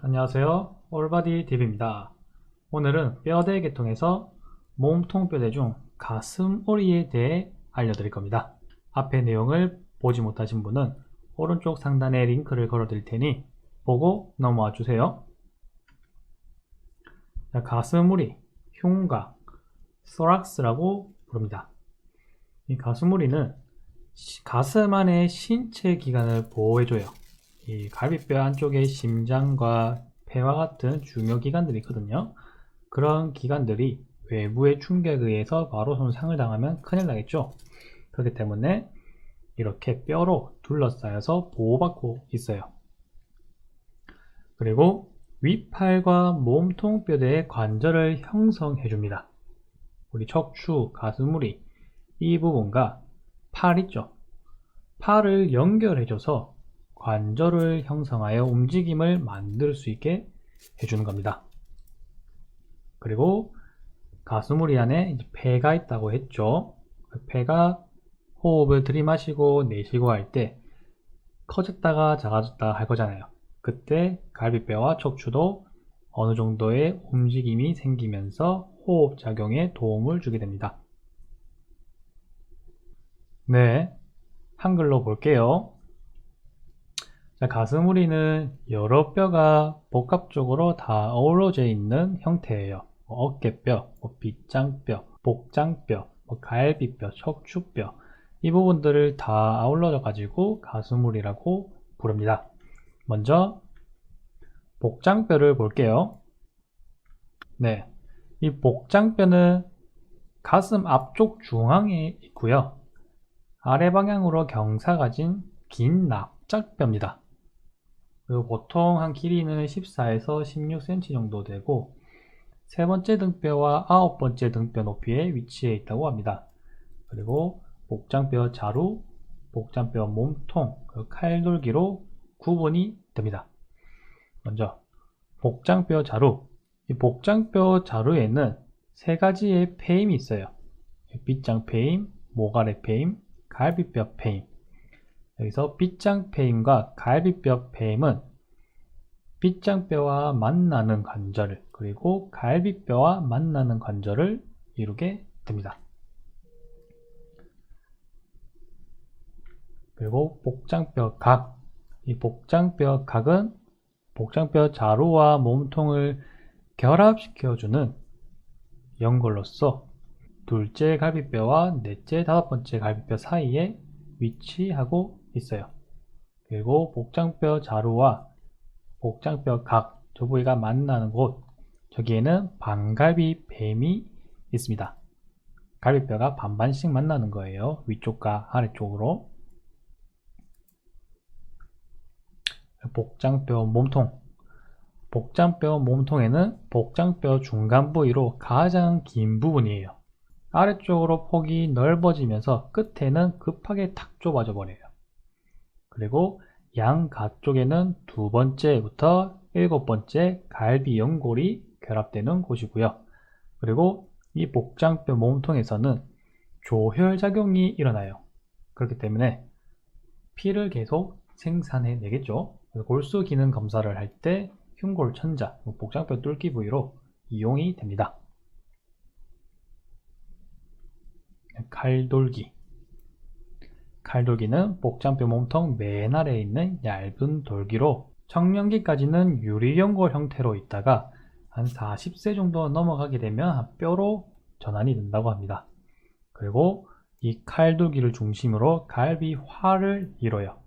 안녕하세요. 올바디 딥입니다. 오늘은 뼈대 계통에서 몸통 뼈대 중 가슴오리에 대해 알려드릴 겁니다. 앞의 내용을 보지 못하신 분은 오른쪽 상단에 링크를 걸어 드릴 테니 보고 넘어와 주세요. 가슴오리, 흉곽, 소락스라고 부릅니다. 이 가슴오리는 가슴 안의 신체 기관을 보호해줘요. 이 갈비뼈 안쪽에 심장과 폐와 같은 중요 기관들이 있거든요. 그런 기관들이 외부의 충격에 의해서 바로 손상을 당하면 큰일 나겠죠. 그렇기 때문에 이렇게 뼈로 둘러싸여서 보호받고 있어요. 그리고 윗팔과 몸통 뼈대의 관절을 형성해 줍니다. 우리 척추, 가슴우리 이 부분과 팔 있죠. 팔을 연결해 줘서 관절을 형성하여 움직임을 만들 수 있게 해주는 겁니다. 그리고 가슴우리 안에 폐가 있다고 했죠. 폐가 호흡을 들이마시고 내쉬고 할 때 커졌다가 작아졌다 할 거잖아요. 그때 갈비뼈와 척추도 어느 정도의 움직임이 생기면서 호흡 작용에 도움을 주게 됩니다. 네, 한글로 볼게요. 자, 가슴우리는 여러 뼈가 복합적으로 다 어우러져 있는 형태예요. 어깨뼈, 빗장뼈, 복장뼈, 갈비뼈, 척추뼈 이 부분들을 다 아울러져 가지고 가슴우리라고 부릅니다. 먼저 복장뼈를 볼게요. 네, 이 복장뼈는 가슴 앞쪽 중앙에 있고요. 아래 방향으로 경사 가진 긴 납작뼈입니다. 그리고 보통 한 길이는 14에서 16cm 정도 되고 세 번째 등뼈와 아홉 번째 등뼈 높이에 위치해 있다고 합니다. 그리고 복장뼈 자루, 복장뼈 몸통, 칼돌기로 구분이 됩니다. 먼저 복장뼈 자루, 이 복장뼈 자루에는 세 가지의 폐임이 있어요. 빗장 폐임, 모가래 폐임, 갈비뼈 폐임. 여기서 빗장 폐임과 갈비뼈 폐임은 빗장뼈와 만나는 관절 그리고 갈비뼈와 만나는 관절을 이루게 됩니다. 그리고 복장뼈 각, 이 복장뼈 각은 복장뼈 자루와 몸통을 결합시켜주는 연골로서 둘째 갈비뼈와 넷째, 다섯 번째 갈비뼈 사이에 위치하고 있어요. 그리고 복장뼈 자루와 복장뼈 각, 저 부위가 만나는 곳, 저기에는 반갈비 뱀이 있습니다. 갈비뼈가 반반씩 만나는 거예요. 위쪽과 아래쪽으로. 복장뼈 몸통, 복장뼈 몸통에는 복장뼈 중간 부위로 가장 긴 부분이에요. 아래쪽으로 폭이 넓어지면서 끝에는 급하게 탁 좁아져 버려요. 그리고 양가 쪽에는 두 번째부터 일곱 번째 갈비 연골이 결합되는 곳이고요. 그리고 이 복장뼈 몸통에서는 조혈작용이 일어나요. 그렇기 때문에 피를 계속 생산해 내겠죠. 골수 기능 검사를 할 때 흉골천자, 복장뼈 뚫기 부위로 이용이 됩니다. 칼돌기, 칼돌기는 복장뼈 몸통 맨 아래에 있는 얇은 돌기로 청년기까지는 유리연골 형태로 있다가 한 40세 정도 넘어가게 되면 뼈로 전환이 된다고 합니다. 그리고 이 칼돌기를 중심으로 갈비화를 이뤄요.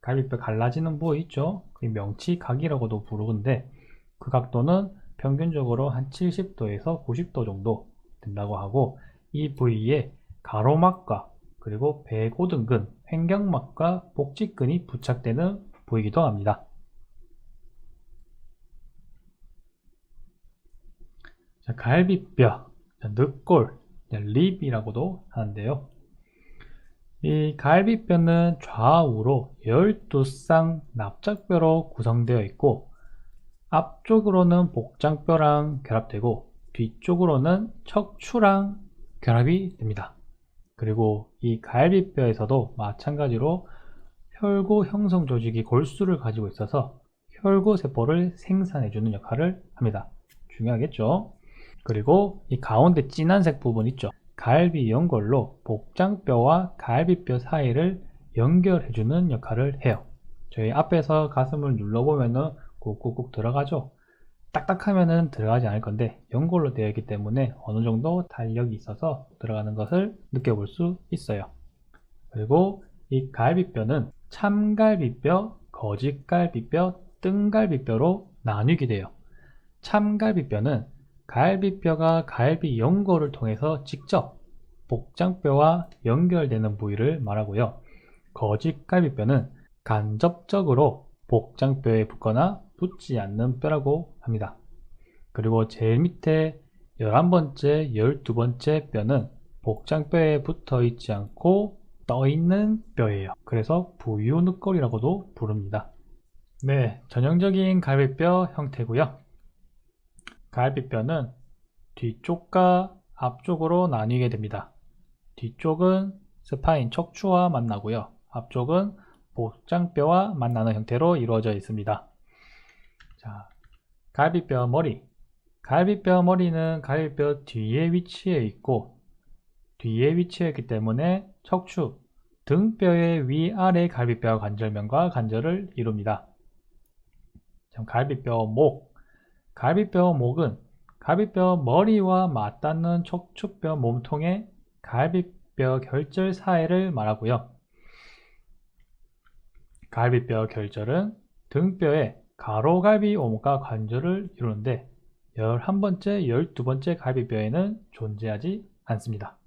갈비뼈 갈라지는 부위 있죠? 그 명치각이라고도 부르는데 그 각도는 평균적으로 한 70도에서 90도 정도 된다고 하고 이 부위에 가로막과 그리고 배고등근, 횡격막과 복직근이 부착되는 부위이기도 합니다. 자, 갈비뼈, 늑골, 립이라고도 하는데요. 이 갈비뼈는 좌우로 12쌍 납작뼈로 구성되어 있고 앞쪽으로는 복장뼈랑 결합되고 뒤쪽으로는 척추랑 결합이 됩니다. 그리고 이 갈비뼈에서도 마찬가지로 혈구 형성 조직이 골수를 가지고 있어서 혈구 세포를 생산해주는 역할을 합니다. 중요하겠죠? 그리고 이 가운데 진한색 부분 있죠? 갈비 연골로 복장뼈와 갈비뼈 사이를 연결해주는 역할을 해요. 저희 앞에서 가슴을 눌러보면은 꾹꾹꾹 들어가죠? 딱딱하면은 들어가지 않을 건데 연골로 되어 있기 때문에 어느 정도 탄력이 있어서 들어가는 것을 느껴볼 수 있어요. 그리고 이 갈비뼈는 참갈비뼈, 거짓갈비뼈, 뜬갈비뼈로 나뉘게 돼요. 참갈비뼈는 갈비뼈가 갈비 연골을 통해서 직접 복장뼈와 연결되는 부위를 말하고요. 거짓갈비뼈는 간접적으로 복장뼈에 붙거나 붙지 않는 뼈라고 합니다. 그리고 제일 밑에 11번째, 12번째 뼈는 복장뼈에 붙어 있지 않고 떠 있는 뼈예요. 그래서 부유늑골이라고도 부릅니다. 네, 전형적인 갈비뼈 형태고요. 갈비뼈는 뒤쪽과 앞쪽으로 나뉘게 됩니다. 뒤쪽은 스파인 척추와 만나고요. 앞쪽은 복장뼈와 만나는 형태로 이루어져 있습니다. 자, 갈비뼈 머리. 갈비뼈 머리는 갈비뼈 뒤에 위치해 있고 뒤에 위치해 있기 때문에 척추, 등뼈의 위아래 갈비뼈 관절면과 관절을 이룹니다. 갈비뼈 목. 갈비뼈 목은 갈비뼈 머리와 맞닿는 척추뼈 몸통의 갈비뼈 결절 사이를 말하고요. 갈비뼈 결절은 등뼈의 가로갈비 오목과 관절을 이루는데 11번째, 12번째 갈비뼈에는 존재하지 않습니다.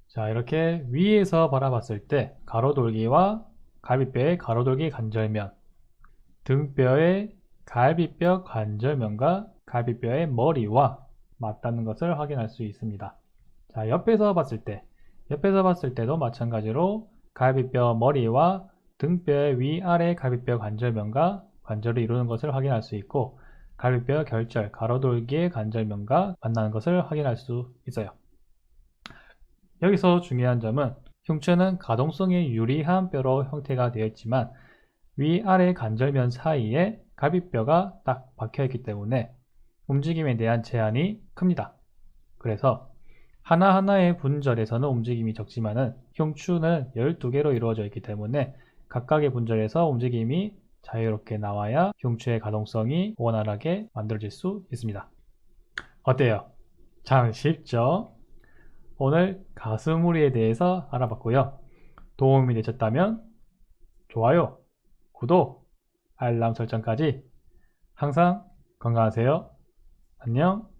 자, 이렇게 위에서 바라봤을 때 가로돌기와 갈비뼈의 가로돌기 관절면, 등뼈의 갈비뼈 관절면과 갈비뼈의 머리와 맞닿는 것을 확인할 수 있습니다. 자, 옆에서 봤을 때도 마찬가지로 갈비뼈 머리와 등뼈의 위아래 갈비뼈 관절면과 관절을 이루는 것을 확인할 수 있고 갈비뼈 결절, 가로돌기의 관절면과 만나는 것을 확인할 수 있어요. 여기서 중요한 점은 흉추는 가동성이 유리한 뼈로 형태가 되어 있지만 위아래 관절면 사이에 갈비뼈가 딱 박혀있기 때문에 움직임에 대한 제한이 큽니다. 그래서 하나하나의 분절에서는 움직임이 적지만은 흉추는 12개로 이루어져 있기 때문에 각각의 분절에서 움직임이 자유롭게 나와야 흉추의 가동성이 원활하게 만들어질 수 있습니다. 어때요? 참 쉽죠? 오늘 가슴우리에 대해서 알아봤고요. 도움이 되셨다면 좋아요, 구독, 알람 설정까지 항상 건강하세요. 안녕.